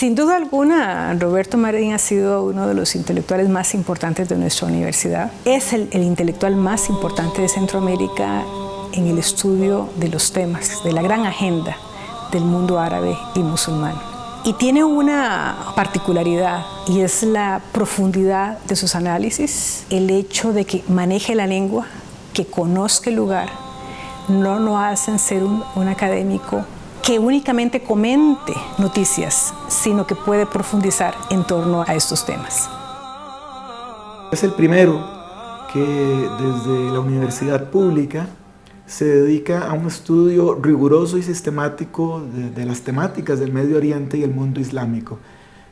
Sin duda alguna, Roberto Marín ha sido uno de los intelectuales más importantes de nuestra universidad. Es el intelectual más importante de Centroamérica en el estudio de los temas, de la gran agenda del mundo árabe y musulmán. Y tiene una particularidad, y es la profundidad de sus análisis, el hecho de que maneje la lengua, que conozca el lugar, no lo hacen ser un académico que únicamente comente noticias, sino que puede profundizar en torno a estos temas. Es el primero que desde la universidad pública se dedica a un estudio riguroso y sistemático de las temáticas del Medio Oriente y el mundo islámico.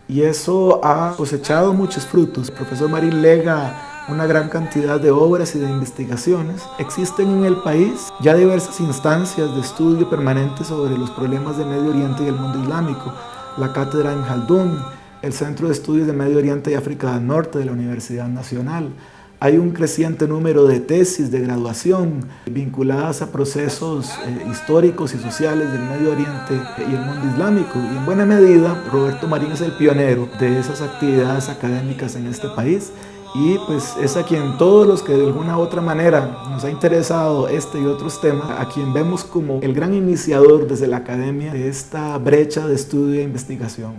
Y eso ha cosechado muchos frutos. El profesor Marín lega una gran cantidad de obras y de investigaciones. Existen en el país ya diversas instancias de estudio permanente sobre los problemas del Medio Oriente y el mundo islámico. La cátedra en Jaldún, el Centro de Estudios de Medio Oriente y África del Norte de la Universidad Nacional. Hay un creciente número de tesis de graduación vinculadas a procesos históricos y sociales del Medio Oriente y el mundo islámico. Y en buena medida, Roberto Marín es el pionero de esas actividades académicas en este país. Y pues es a quien todos los que de alguna u otra manera nos ha interesado este y otros temas, a quien vemos como el gran iniciador desde la academia de esta brecha de estudio e investigación.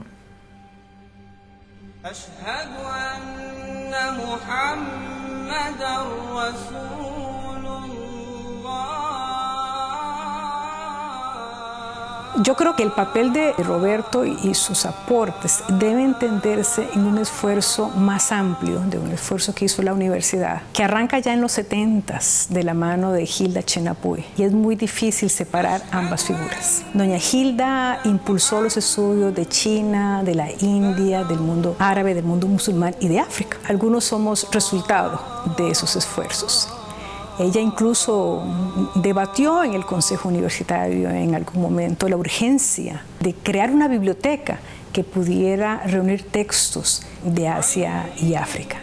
Yo creo que el papel de Roberto y sus aportes debe entenderse en un esfuerzo más amplio, de un esfuerzo que hizo la universidad, que arranca ya en los 70s de la mano de Hilda Chenapui, y es muy difícil separar ambas figuras. Doña Hilda impulsó los estudios de China, de la India, del mundo árabe, del mundo musulmán y de África. Algunos somos resultado de esos esfuerzos. Ella incluso debatió en el Consejo Universitario en algún momento la urgencia de crear una biblioteca que pudiera reunir textos de Asia y África.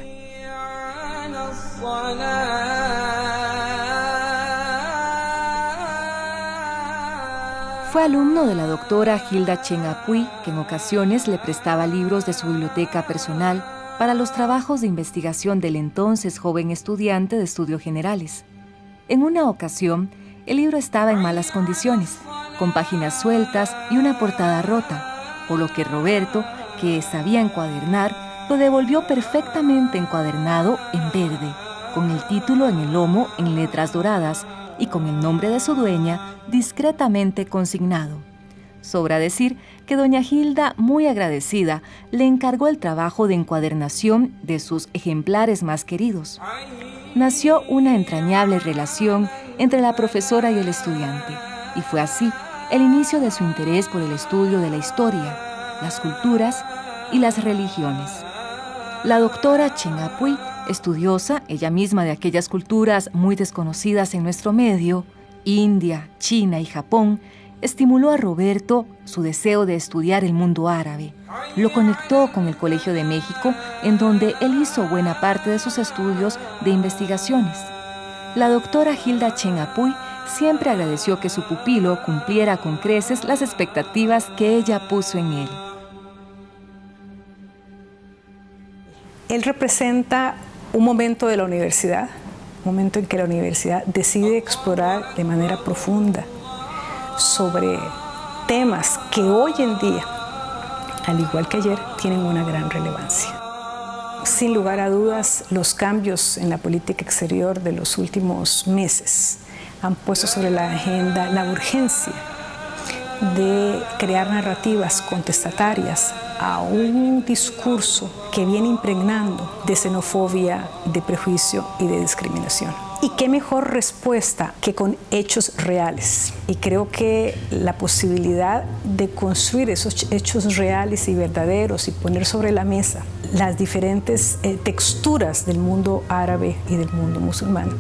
Fue alumno de la doctora Hilda Chenapui, que en ocasiones le prestaba libros de su biblioteca personal para los trabajos de investigación del entonces joven estudiante de estudios generales. En una ocasión, el libro estaba en malas condiciones, con páginas sueltas y una portada rota, por lo que Roberto, que sabía encuadernar, lo devolvió perfectamente encuadernado en verde, con el título en el lomo en letras doradas y con el nombre de su dueña discretamente consignado. Sobra decir que doña Hilda, muy agradecida, le encargó el trabajo de encuadernación de sus ejemplares más queridos. Nació una entrañable relación entre la profesora y el estudiante, y fue así el inicio de su interés por el estudio de la historia, las culturas y las religiones. La doctora Chenapui, estudiosa ella misma de aquellas culturas muy desconocidas en nuestro medio, India, China y Japón, estimuló a Roberto su deseo de estudiar el mundo árabe. Lo conectó con el Colegio de México, en donde él hizo buena parte de sus estudios de investigaciones. La doctora Hilda Chenapui siempre agradeció que su pupilo cumpliera con creces las expectativas que ella puso en él. Él representa un momento de la universidad, un momento en que la universidad decide explorar de manera profunda sobre temas que hoy en día, al igual que ayer, tienen una gran relevancia. Sin lugar a dudas, los cambios en la política exterior de los últimos meses han puesto sobre la agenda la urgencia de crear narrativas contestatarias a un discurso que viene impregnando de xenofobia, de prejuicio y de discriminación. Y qué mejor respuesta que con hechos reales. Y creo que la posibilidad de construir esos hechos reales y verdaderos y poner sobre la mesa las diferentes texturas del mundo árabe y del mundo musulmán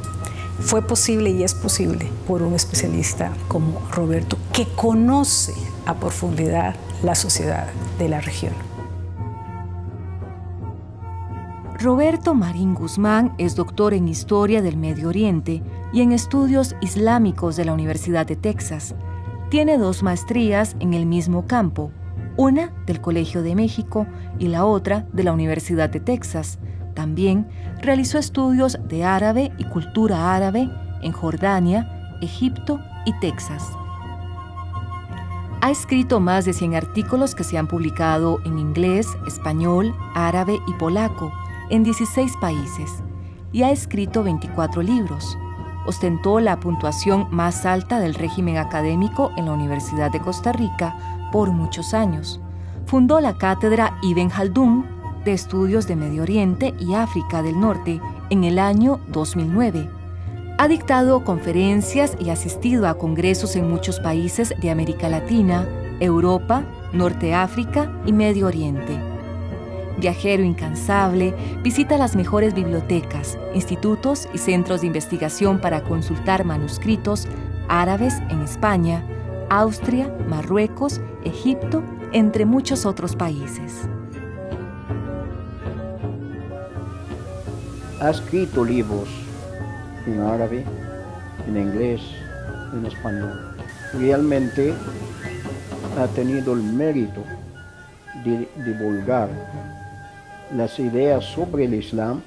fue posible y es posible por un especialista como Roberto, que conoce a profundidad la sociedad de la región. Roberto Marín Guzmán es doctor en Historia del Medio Oriente y en Estudios Islámicos de la Universidad de Texas. Tiene 2 maestrías en el mismo campo, una del Colegio de México y la otra de la Universidad de Texas. También realizó estudios de árabe y cultura árabe en Jordania, Egipto y Texas. Ha escrito más de 100 artículos que se han publicado en inglés, español, árabe y polaco en 16 países y ha escrito 24 libros. Ostentó la puntuación más alta del régimen académico en la Universidad de Costa Rica por muchos años. Fundó la cátedra Ibn Khaldun de Estudios de Medio Oriente y África del Norte en el año 2009. Ha dictado conferencias y asistido a congresos en muchos países de América Latina, Europa, Norte África y Medio Oriente. Viajero incansable, visita las mejores bibliotecas, institutos y centros de investigación para consultar manuscritos árabes en España, Austria, Marruecos, Egipto, entre muchos otros países. Ha escrito libros en árabe, en inglés, en español. Realmente ha tenido el mérito de divulgar las ideas sobre el Islam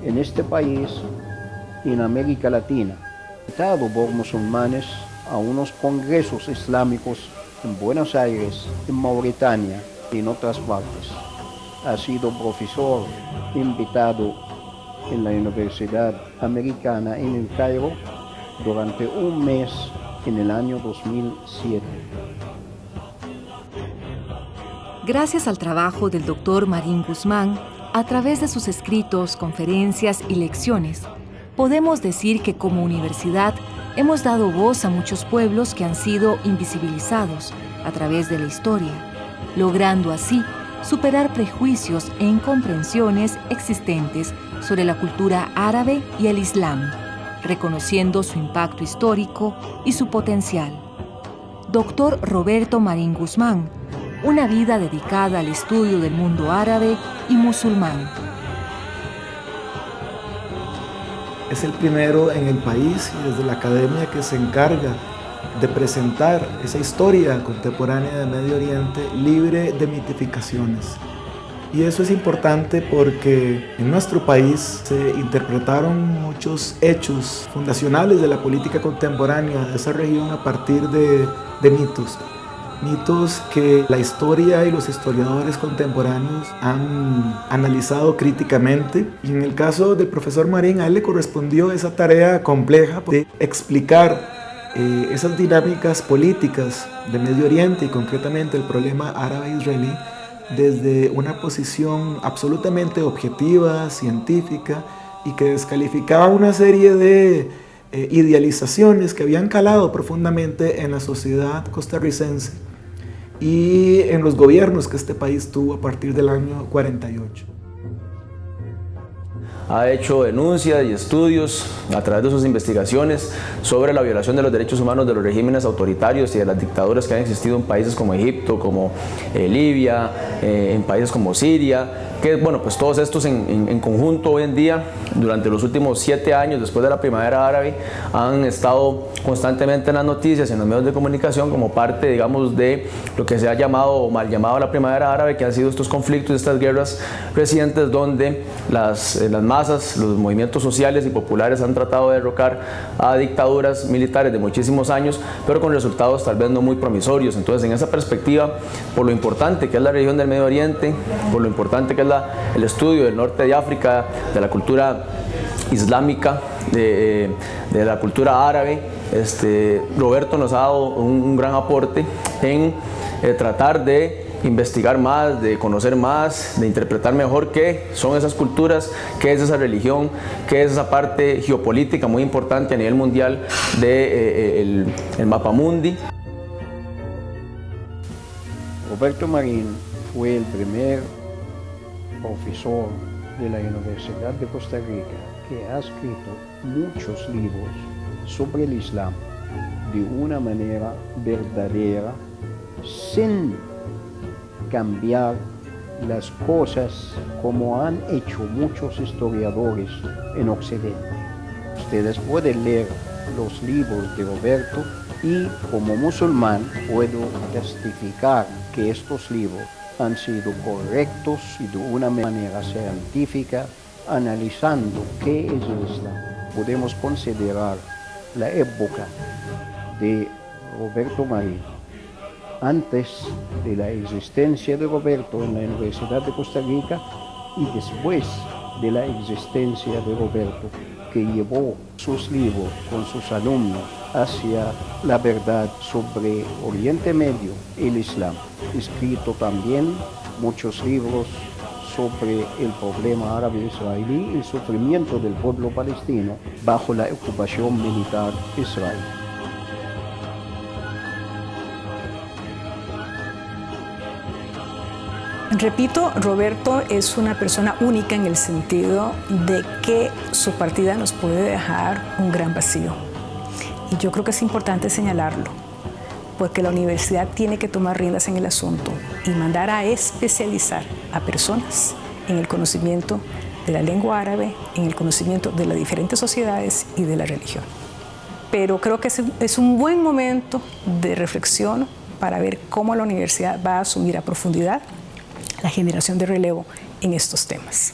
en este país y en América Latina. Invitado por musulmanes a unos congresos islámicos en Buenos Aires, en Mauritania y en otras partes. Ha sido profesor invitado en la Universidad Americana en El Cairo durante un mes en el año 2007. Gracias al trabajo del Dr. Marín Guzmán, a través de sus escritos, conferencias y lecciones, podemos decir que como universidad hemos dado voz a muchos pueblos que han sido invisibilizados a través de la historia, logrando así superar prejuicios e incomprensiones existentes sobre la cultura árabe y el Islam, reconociendo su impacto histórico y su potencial. Dr. Roberto Marín Guzmán, una vida dedicada al estudio del mundo árabe y musulmán. Es el primero en el país y desde la academia que se encarga de presentar esa historia contemporánea de Medio Oriente libre de mitificaciones. Y eso es importante porque en nuestro país se interpretaron muchos hechos fundacionales de la política contemporánea de esa región a partir de mitos. Mitos que la historia y los historiadores contemporáneos han analizado críticamente. Y en el caso del profesor Marín, a él le correspondió esa tarea compleja de explicar esas dinámicas políticas de Medio Oriente y concretamente el problema árabe-israelí desde una posición absolutamente objetiva, científica y que descalificaba una serie de idealizaciones que habían calado profundamente en la sociedad costarricense y en los gobiernos que este país tuvo a partir del año 48. Ha hecho denuncias y estudios a través de sus investigaciones sobre la violación de los derechos humanos de los regímenes autoritarios y de las dictaduras que han existido en países como Egipto, como Libia, en países como Siria, que bueno, pues todos estos en conjunto hoy en día, durante los últimos 7 años después de la primavera árabe, han estado constantemente en las noticias y en los medios de comunicación como parte, digamos, de lo que se ha llamado o mal llamado la primavera árabe, que han sido estos conflictos, estas guerras recientes donde las masas, los movimientos sociales y populares han tratado de derrocar a dictaduras militares de muchísimos años, pero con resultados tal vez no muy promisorios. Entonces, en esa perspectiva, por lo importante que es la región del Medio Oriente, por lo importante que es el estudio del norte de África, de la cultura islámica, de la cultura árabe, Roberto nos ha dado un gran aporte en tratar de investigar más, de conocer más, de interpretar mejor qué son esas culturas, qué es esa religión, qué es esa parte geopolítica muy importante a nivel mundial del mapamundi. Roberto Marín fue el primer profesor de la Universidad de Costa Rica que ha escrito muchos libros sobre el Islam de una manera verdadera, sin cambiar las cosas como han hecho muchos historiadores en Occidente. Ustedes pueden leer los libros de Roberto y como musulmán puedo testificar que estos libros han sido correctos y de una manera científica, analizando qué es el Islam. Podemos considerar la época de Roberto Marín, antes de la existencia de Roberto en la Universidad de Costa Rica y después de la existencia de Roberto, que llevó sus libros con sus alumnos hacia la verdad sobre Oriente Medio y el Islam. Escrito también muchos libros sobre el problema árabe-israelí y el sufrimiento del pueblo palestino bajo la ocupación militar israelí. Repito, Roberto es una persona única en el sentido de que su partida nos puede dejar un gran vacío. Y yo creo que es importante señalarlo, porque la universidad tiene que tomar riendas en el asunto y mandar a especializar a personas en el conocimiento de la lengua árabe, en el conocimiento de las diferentes sociedades y de la religión. Pero creo que es un buen momento de reflexión para ver cómo la universidad va a asumir a profundidad la generación de relevo en estos temas.